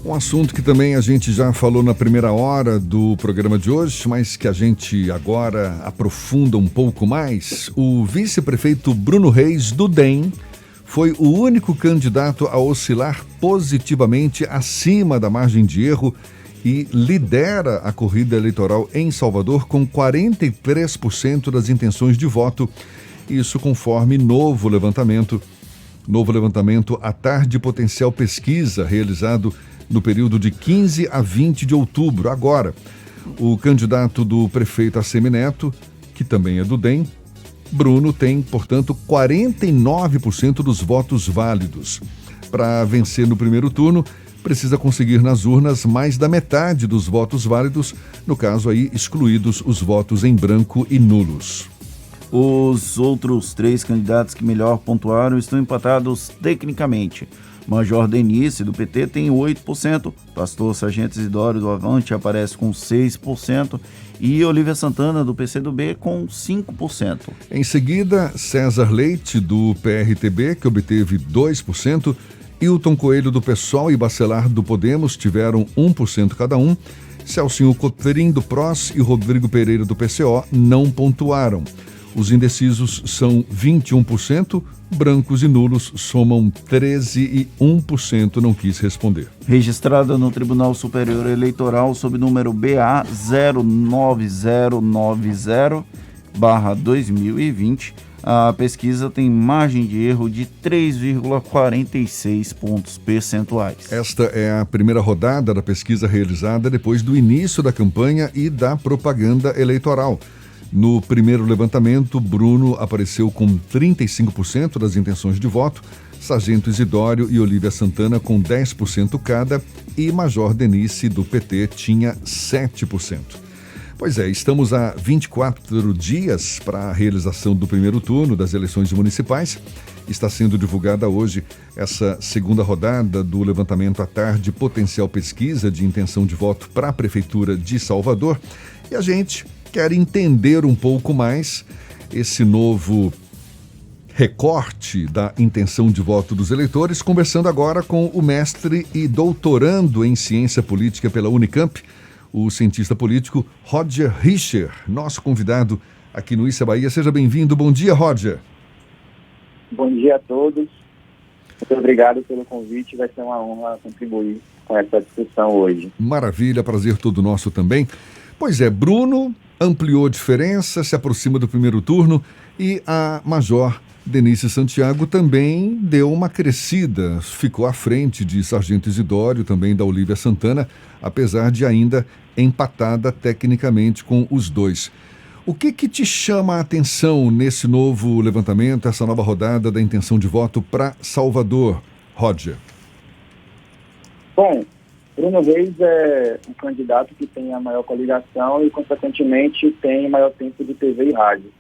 Um assunto que também a gente já falou na primeira hora do programa de hoje, mas que a gente agora aprofunda um pouco mais. O vice-prefeito Bruno Reis, do DEM, foi o único candidato a oscilar positivamente acima da margem de erro e lidera a corrida eleitoral em Salvador com 43% das intenções de voto. Isso conforme novo levantamento à tarde potencial pesquisa realizado no período de 15 a 20 de outubro. Agora, o candidato do prefeito Assemineto, que também é do DEM, Bruno, tem, portanto, 49% dos votos válidos. Para vencer no primeiro turno, precisa conseguir nas urnas mais da metade dos votos válidos, no caso aí excluídos os votos em branco e nulos. Os outros 3 candidatos que melhor pontuaram estão empatados tecnicamente. Major Denise, do PT, tem 8%, Pastor Sargento Isidório, do Avante, aparece com 6%, e Olívia Santana, do PCdoB, com 5%. Em seguida, César Leite, do PRTB, que obteve 2%, Hilton Coelho, do PSOL, e Bacelar, do Podemos, tiveram 1% cada um. Celcinho Cotrim, do PROS, e Rodrigo Pereira, do PCO, não pontuaram. Os indecisos são 21%, brancos e nulos somam 13% e 1% não quis responder. Registrada no Tribunal Superior Eleitoral sob número BA 09090/2020, a pesquisa tem margem de erro de 3,46 pontos percentuais. Esta é a primeira rodada da pesquisa realizada depois do início da campanha e da propaganda eleitoral. No primeiro levantamento, Bruno apareceu com 35% das intenções de voto, Sargento Isidório e Olívia Santana com 10% cada e Major Denise, do PT, tinha 7%. Pois é, estamos a 24 dias para a realização do primeiro turno das eleições municipais. Está sendo divulgada hoje essa segunda rodada do levantamento à tarde potencial pesquisa de intenção de voto para a Prefeitura de Salvador. E a gente quer entender um pouco mais esse novo recorte da intenção de voto dos eleitores, conversando agora com o mestre e doutorando em ciência política pela Unicamp, o cientista político Roger Richer, nosso convidado aqui no Issa Bahia. Seja bem-vindo. Bom dia, Roger. Bom dia a todos. Muito obrigado pelo convite. Vai ser uma honra contribuir com essa discussão hoje. Maravilha, prazer todo nosso também. Pois é, Bruno ampliou a diferença, se aproxima do primeiro turno e a Major Denise Santiago também deu uma crescida, ficou à frente de Sargento Isidório, também da Olívia Santana, apesar de ainda empatada tecnicamente com os dois. O que te chama a atenção nesse novo levantamento, essa nova rodada da intenção de voto para Salvador, Roger? Bom, Bruno Reis é um candidato que tem a maior coligação e, consequentemente, tem maior tempo de TV e rádio.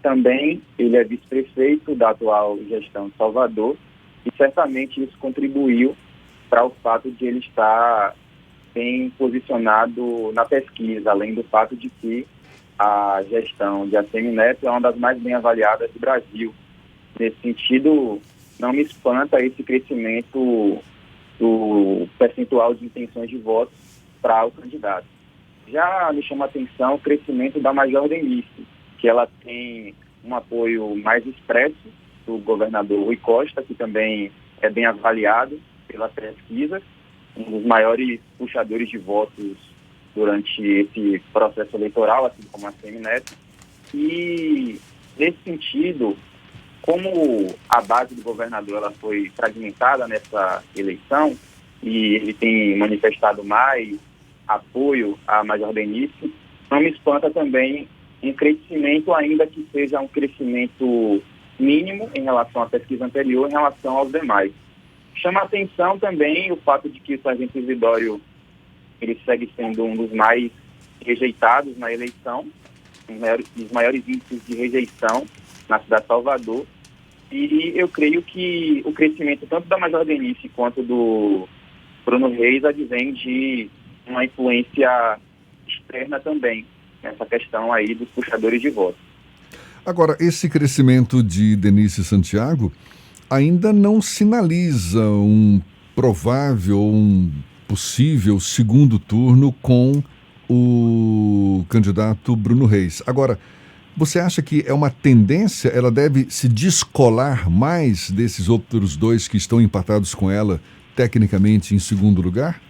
Também ele é vice-prefeito da atual gestão de Salvador e certamente isso contribuiu para o fato de ele estar bem posicionado na pesquisa, além do fato de que a gestão de Assemineto é uma das mais bem avaliadas do Brasil. Nesse sentido, não me espanta esse crescimento do percentual de intenções de votos para o candidato. Já me chama a atenção o crescimento da Major Denise, que ela tem um apoio mais expresso do governador Rui Costa, que também é bem avaliado pela pesquisa, um dos maiores puxadores de votos durante esse processo eleitoral, assim como a Assemineto. E, nesse sentido, como a base do governador ela foi fragmentada nessa eleição e ele tem manifestado mais apoio à Major Denise, não me espanta também um crescimento, ainda que seja um crescimento mínimo em relação à pesquisa anterior, em relação aos demais. Chama a atenção também o fato de que o Sargento Isidório ele segue sendo um dos mais rejeitados na eleição, os maiores índices de rejeição na cidade de Salvador. E eu creio que o crescimento tanto da Major Denise quanto do Bruno Reis advém de uma influência externa também, nessa questão aí dos puxadores de votos. Agora, esse crescimento de Denise Santiago ainda não sinaliza um provável, um possível segundo turno com o candidato Bruno Reis. Agora, você acha que é uma tendência, ela deve se descolar mais desses outros dois que estão empatados com ela, tecnicamente, em segundo lugar?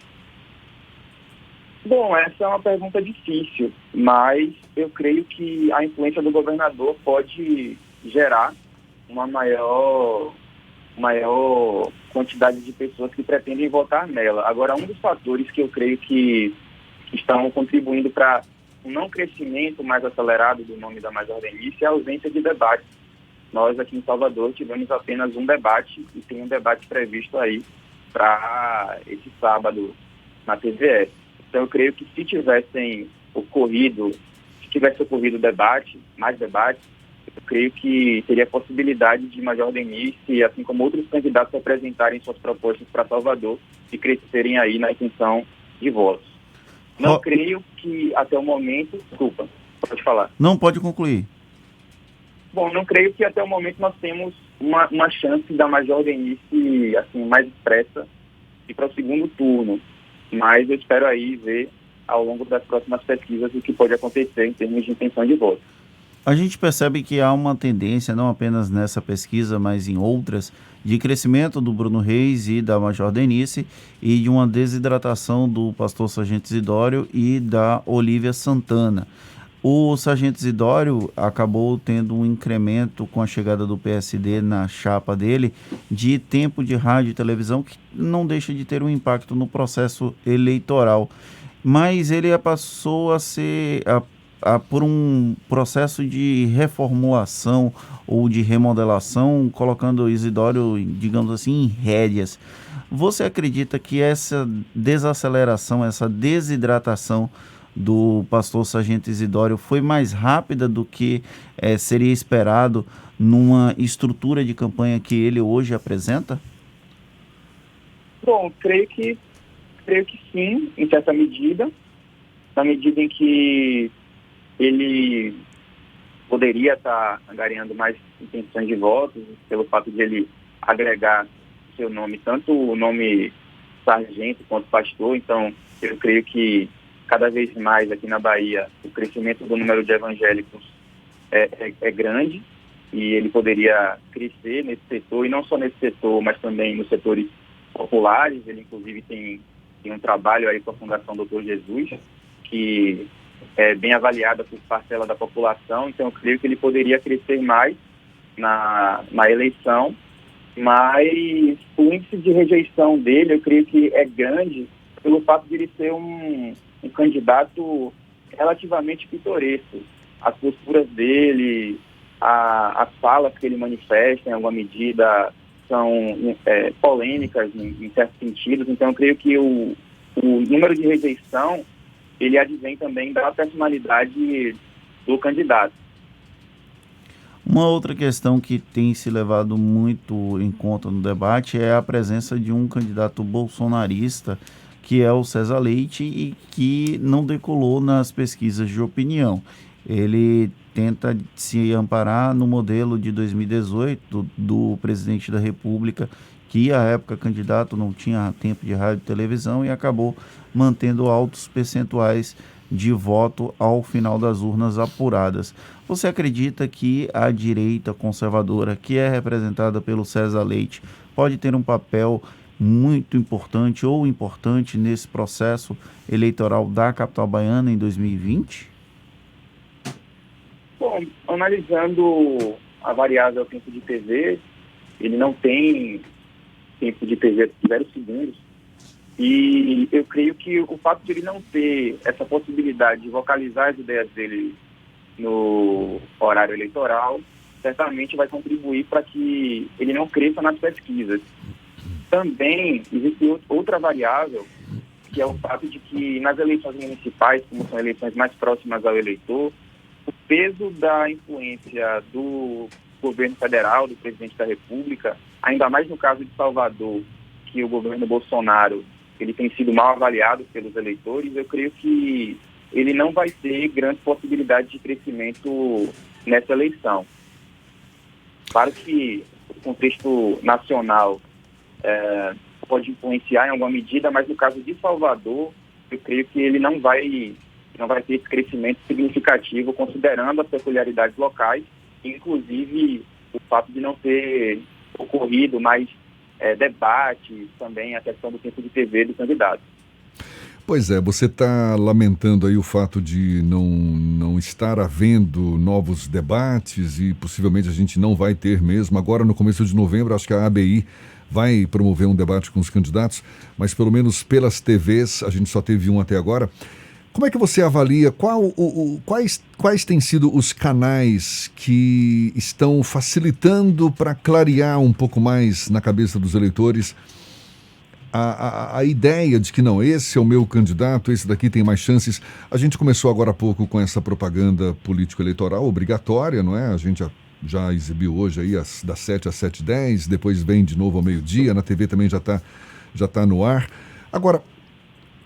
Bom, essa é uma pergunta difícil, mas eu creio que a influência do governador pode gerar uma maior quantidade de pessoas que pretendem votar nela. Agora, um dos fatores que eu creio que estão contribuindo para um não crescimento mais acelerado do nome da Major Denise é a ausência de debate. Nós aqui em Salvador tivemos apenas um debate e tem um debate previsto aí para esse sábado na TVE. Então eu creio que se tivesse ocorrido debate, mais debate, eu creio que teria possibilidade de Major Denise, assim como outros candidatos, apresentarem suas propostas para Salvador e crescerem aí na intenção de votos. Não creio que até o momento... Desculpa, pode falar. Não, pode concluir. Bom, não creio que até o momento nós temos uma chance da Major Denise assim, mais expressa e para o segundo turno. Mas eu espero aí ver ao longo das próximas pesquisas o que pode acontecer em termos de intenção de voto. A gente percebe que há uma tendência, não apenas nessa pesquisa, mas em outras, de crescimento do Bruno Reis e da Major Denise e de uma desidratação do pastor Sargento Isidório e da Olívia Santana. O Sargento Isidório acabou tendo um incremento com a chegada do PSD na chapa dele de tempo de rádio e televisão que não deixa de ter um impacto no processo eleitoral. Mas ele passou a ser... por um processo de reformulação ou de remodelação, colocando o Isidório, digamos assim, em rédeas. Você acredita que essa desaceleração, essa desidratação do pastor Sargento Isidório foi mais rápida do que seria esperado numa estrutura de campanha que ele hoje apresenta? Bom, creio que sim, em certa medida, na medida em que ele poderia estar angariando mais intenções de votos, pelo fato de ele agregar seu nome, tanto o nome sargento quanto pastor. Então, eu creio que cada vez mais aqui na Bahia o crescimento do número de evangélicos é grande e ele poderia crescer nesse setor, e não só nesse setor, mas também nos setores populares. Ele, inclusive, tem um trabalho aí com a Fundação Doutor Jesus, que é bem avaliada por parcela da população. Então eu creio que ele poderia crescer mais na eleição, mas o índice de rejeição dele, eu creio que é grande pelo fato de ele ser um candidato relativamente pitoresco. As posturas dele, as falas que ele manifesta, em alguma medida, são polêmicas em certos sentidos. Então eu creio que o número de rejeição ele advém também da personalidade do candidato. Uma outra questão que tem se levado muito em conta no debate é a presença de um candidato bolsonarista, que é o César Leite, e que não decolou nas pesquisas de opinião. Ele tenta se amparar no modelo de 2018 do presidente da República, que à época candidato não tinha tempo de rádio e televisão e acabou mantendo altos percentuais de voto ao final das urnas apuradas. Você acredita que a direita conservadora, que é representada pelo César Leite, pode ter um papel muito importante ou importante nesse processo eleitoral da capital baiana em 2020? Bom, analisando a variável tempo de TV, ele não tem tempo de TV de 0 segundos, e eu creio que o fato de ele não ter essa possibilidade de vocalizar as ideias dele no horário eleitoral certamente vai contribuir para que ele não cresça nas pesquisas. Também existe outra variável, que é o fato de que nas eleições municipais, como são eleições mais próximas ao eleitor, o peso da influência do governo federal, do presidente da República, ainda mais no caso de Salvador, que o governo Bolsonaro ele tem sido mal avaliado pelos eleitores, eu creio que ele não vai ter grande possibilidade de crescimento nessa eleição. Claro que o contexto nacional pode influenciar em alguma medida, mas no caso de Salvador, eu creio que ele não vai ter esse crescimento significativo, considerando as peculiaridades locais, inclusive o fato de não ter ocorrido mais debate, também a questão do tempo de TV do candidato. Pois é, você está lamentando aí o fato de não estar havendo novos debates e possivelmente a gente não vai ter mesmo. Agora, no começo de novembro, acho que a ABI vai promover um debate com os candidatos, mas pelo menos pelas TVs, a gente só teve um até agora. Como é que você avalia, quais têm sido os canais que estão facilitando para clarear um pouco mais na cabeça dos eleitores a ideia de que não, esse é o meu candidato, esse daqui tem mais chances? A gente começou agora há pouco com essa propaganda político-eleitoral obrigatória, não é? A gente já exibiu hoje aí das 7 às 7h10, depois vem de novo ao meio-dia, na TV também já tá no ar. Agora,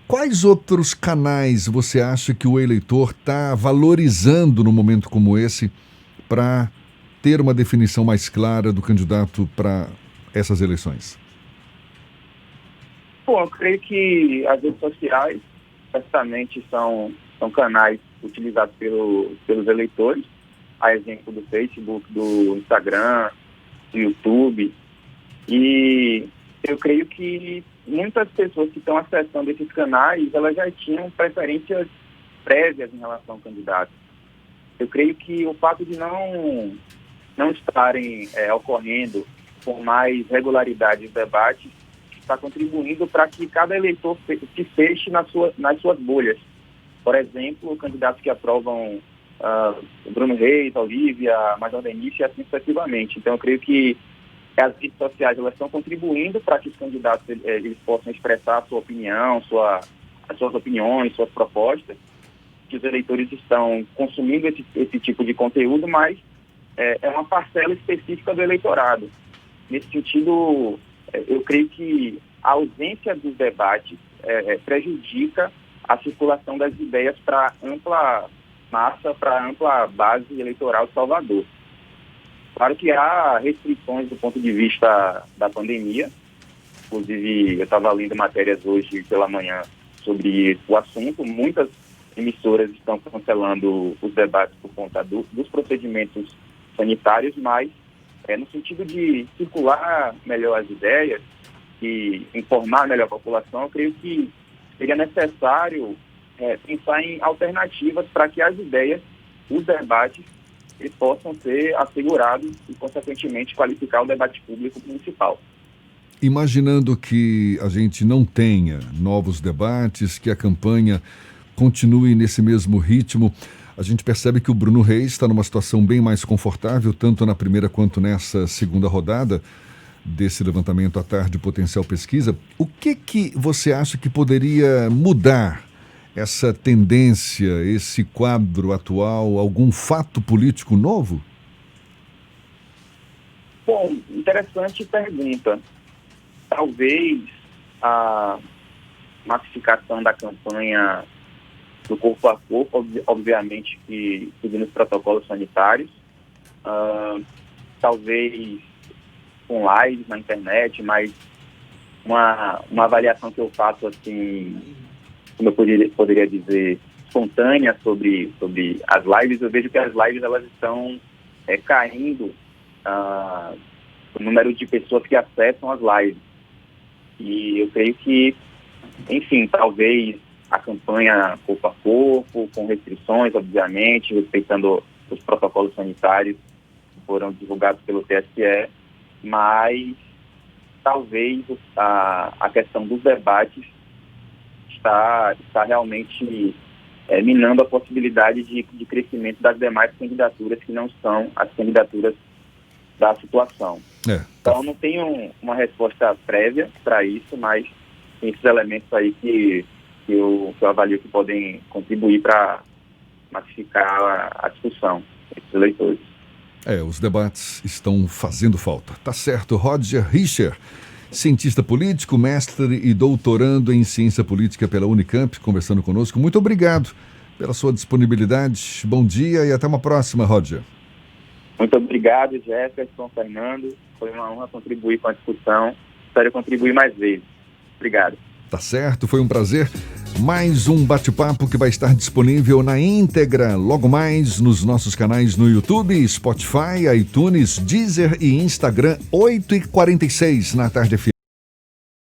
quais outros canais você acha que o eleitor está valorizando num momento como esse para ter uma definição mais clara do candidato para essas eleições? Bom, eu creio que as redes sociais certamente são canais utilizados pelos eleitores, a exemplo do Facebook, do Instagram, do YouTube. E eu creio que muitas pessoas que estão acessando esses canais, elas já tinham preferências prévias em relação ao candidato. Eu creio que o fato de não estarem ocorrendo com mais regularidade os debates está contribuindo para que cada eleitor se feche nas suas bolhas. Por exemplo, candidatos que aprovam Bruno Reis, Olívia, Major Denise e assim sucessivamente. Então, eu creio que as redes sociais elas estão contribuindo para que os candidatos eles possam expressar a sua opinião, as suas opiniões, suas propostas, que os eleitores estão consumindo esse tipo de conteúdo, mas é uma parcela específica do eleitorado. Nesse sentido, eu creio que a ausência dos debates prejudica a circulação das ideias para ampla massa, para ampla base eleitoral de Salvador. Claro que há restrições do ponto de vista da pandemia. Inclusive, eu estava lendo matérias hoje pela manhã sobre o assunto. Muitas emissoras estão cancelando os debates por conta dos procedimentos sanitários, mas no sentido de circular melhor as ideias e informar melhor a população, eu creio que seria necessário pensar em alternativas para que as ideias, os debates, eles possam ser assegurados e, consequentemente, qualificar o debate público municipal. Imaginando que a gente não tenha novos debates, que a campanha continue nesse mesmo ritmo, a gente percebe que o Bruno Reis está numa situação bem mais confortável, tanto na primeira quanto nessa segunda rodada desse levantamento à tarde Potencial Pesquisa. O que você acha que poderia mudar essa tendência, esse quadro atual, algum fato político novo? Bom, interessante pergunta. Talvez a massificação da campanha do corpo a corpo, obviamente que seguindo os protocolos sanitários, talvez com lives na internet, mas uma avaliação que eu faço assim, como eu poderia dizer, espontânea sobre as lives, eu vejo que as lives elas estão caindo o número de pessoas que acessam as lives. E eu creio que, enfim, talvez a campanha corpo a corpo, com restrições, obviamente, respeitando os protocolos sanitários que foram divulgados pelo TSE, mas talvez a questão dos debates está realmente minando a possibilidade de crescimento das demais candidaturas que não são as candidaturas da situação. Então, não tenho uma resposta prévia para isso, mas tem esses elementos aí que eu avalio que podem contribuir para massificar a discussão entre os eleitores. Os debates estão fazendo falta. Tá certo. Roger Richer, cientista político, mestre e doutorando em ciência política pela Unicamp, conversando conosco. Muito obrigado pela sua disponibilidade. Bom dia e até uma próxima, Roger. Muito obrigado, Jefferson, Fernando. Foi uma honra contribuir com a discussão. Espero contribuir mais vezes. Obrigado. Tá certo, foi um prazer. Mais um bate-papo que vai estar disponível na íntegra logo mais nos nossos canais no YouTube, Spotify, iTunes, Deezer e Instagram, 8h46 na Tarde FM.